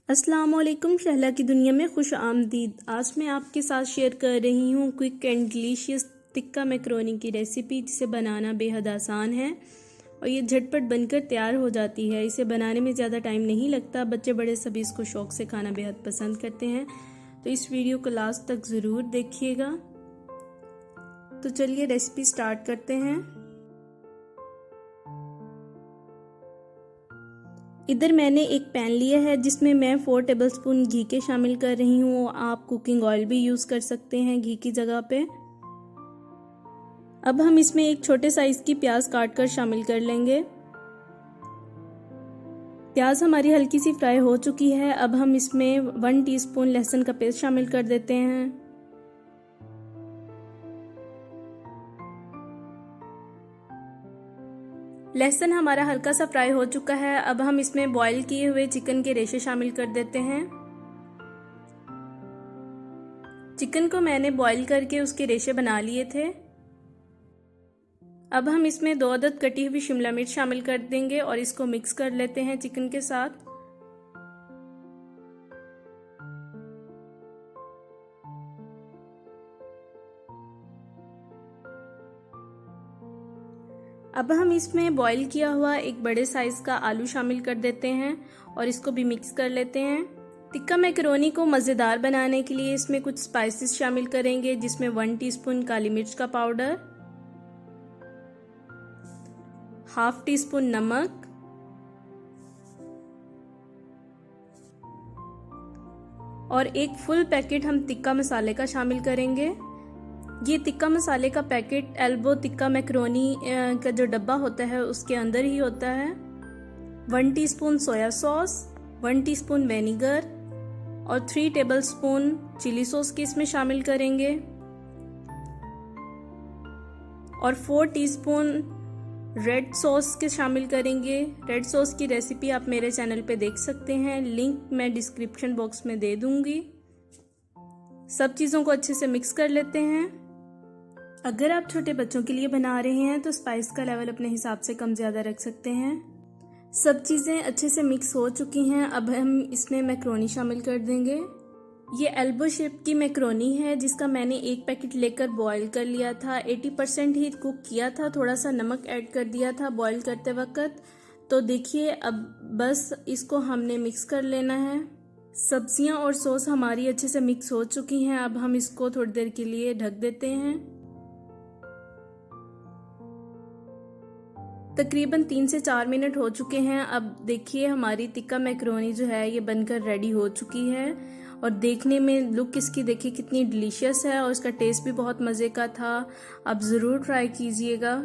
अस्सलामुअलैकुम। शहला की दुनिया में खुश आमदीद। आज मैं आपके साथ शेयर कर रही हूँ quick and delicious tikka macaroni की रेसिपी, जिसे बनाना बेहद आसान है और ये झटपट बनकर तैयार हो जाती है। इसे बनाने में ज़्यादा टाइम नहीं लगता। बच्चे बड़े सभी इसको शौक़ से खाना बेहद पसंद करते हैं, तो इस वीडियो को लास्ट तक ज़रूर देखिएगा। तो चलिए रेसिपी स्टार्ट करते हैं। इधर मैंने एक पैन लिया है जिसमें मैं 4 टेबलस्पून घी के शामिल कर रही हूँ। आप कुकिंग ऑयल भी यूज़ कर सकते हैं घी की जगह पे। अब हम इसमें एक छोटे साइज की प्याज काट कर शामिल कर लेंगे। प्याज हमारी हल्की सी फ्राई हो चुकी है। अब हम इसमें 1 टीस्पून लहसुन का पेस्ट शामिल कर देते हैं। लहसुन हमारा हल्का सा फ्राई हो चुका है। अब हम इसमें बॉईल किए हुए चिकन के रेशे शामिल कर देते हैं। चिकन को मैंने बॉईल करके उसके रेशे बना लिए थे। अब हम इसमें 2 अदद कटी हुई शिमला मिर्च शामिल कर देंगे और इसको मिक्स कर लेते हैं चिकन के साथ। अब हम इसमें बॉईल किया हुआ एक बड़े साइज का आलू शामिल कर देते हैं और इसको भी मिक्स कर लेते हैं। टिक्का मैकरोनी को मज़ेदार बनाने के लिए इसमें कुछ स्पाइसेस शामिल करेंगे, जिसमें 1 टीस्पून काली मिर्च का पाउडर, ½ टीस्पून नमक, और एक फुल पैकेट हम टिक्का मसाले का शामिल करेंगे। ये टिक्का मसाले का पैकेट एल्बो टिक्का मैकरोनी का जो डब्बा होता है उसके अंदर ही होता है। 1 teaspoon soya sauce, 1 teaspoon vinegar और 3 टेबलस्पून चिली सॉस की इसमें शामिल करेंगे और 4 टीस्पून रेड सॉस के शामिल करेंगे। रेड सॉस की रेसिपी आप मेरे चैनल पे देख सकते हैं, लिंक मैं डिस्क्रिप्शन बॉक्स में दे दूंगी। सब चीज़ों को अच्छे से मिक्स कर लेते हैं। अगर आप छोटे बच्चों के लिए बना रहे हैं तो स्पाइस का लेवल अपने हिसाब से कम ज़्यादा रख सकते हैं। सब चीज़ें अच्छे से मिक्स हो चुकी हैं। अब हम इसमें मैकरोनी शामिल कर देंगे। ये एल्बो शेप की मैकरोनी है जिसका मैंने एक पैकेट लेकर बॉईल कर लिया था। 80% ही कुक किया था, थोड़ा सा नमक ऐड कर दिया था बॉईल करते वक्त। तो देखिए अब बस इसको हमने मिक्स कर लेना है। सब्जियां और सॉस हमारी अच्छे से मिक्स हो चुकी हैं। अब हम इसको थोड़ी देर के लिए ढक देते हैं। तकरीबन 3 से 4 मिनट हो चुके हैं। अब देखिए हमारी टिक्का मैकरोनी जो है ये बनकर रेडी हो चुकी है और देखने में लुक इसकी देखिए कितनी डिलीशियस है और इसका टेस्ट भी बहुत मज़े का था। आप ज़रूर ट्राई कीजिएगा।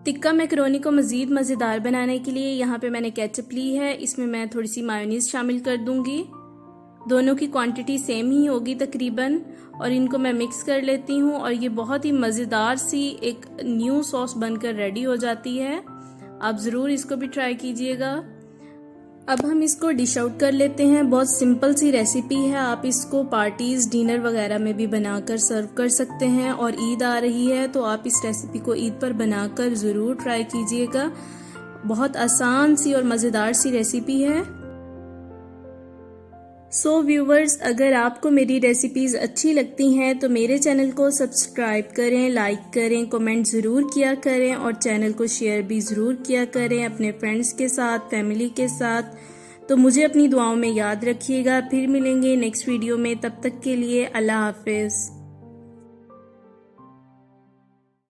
टिक्का मैकरोनी को मज़ीद मज़ेदार बनाने के लिए यहाँ पे मैंने केचप ली है। इसमें मैं थोड़ी सी मायोनीज़ शामिल कर दूंगी। दोनों की क्वांटिटी सेम ही होगी तकरीबन, और इनको मैं मिक्स कर लेती हूँ और ये बहुत ही मज़ेदार सी एक न्यू सॉस बनकर रेडी हो जाती है। आप ज़रूर इसको भी ट्राई कीजिएगा। अब हम इसको डिश आउट कर लेते हैं। बहुत सिंपल सी रेसिपी है। आप इसको पार्टीज़, डिनर वगैरह में भी बनाकर सर्व कर सकते हैं। और ईद आ रही है तो आप इस रेसिपी को ईद पर बनाकर ज़रूर ट्राई कीजिएगा। बहुत आसान सी और मज़ेदार सी रेसिपी है। सो व्यूवर्स, अगर आपको मेरी रेसिपीज़ अच्छी लगती हैं तो मेरे चैनल को सब्सक्राइब करें, लाइक करें, कमेंट ज़रूर किया करें और चैनल को शेयर भी ज़रूर किया करें अपने फ्रेंड्स के साथ, फैमिली के साथ। तो मुझे अपनी दुआओं में याद रखिएगा। फिर मिलेंगे नेक्स्ट वीडियो में। तब तक के लिए अल्लाह हाफिज़।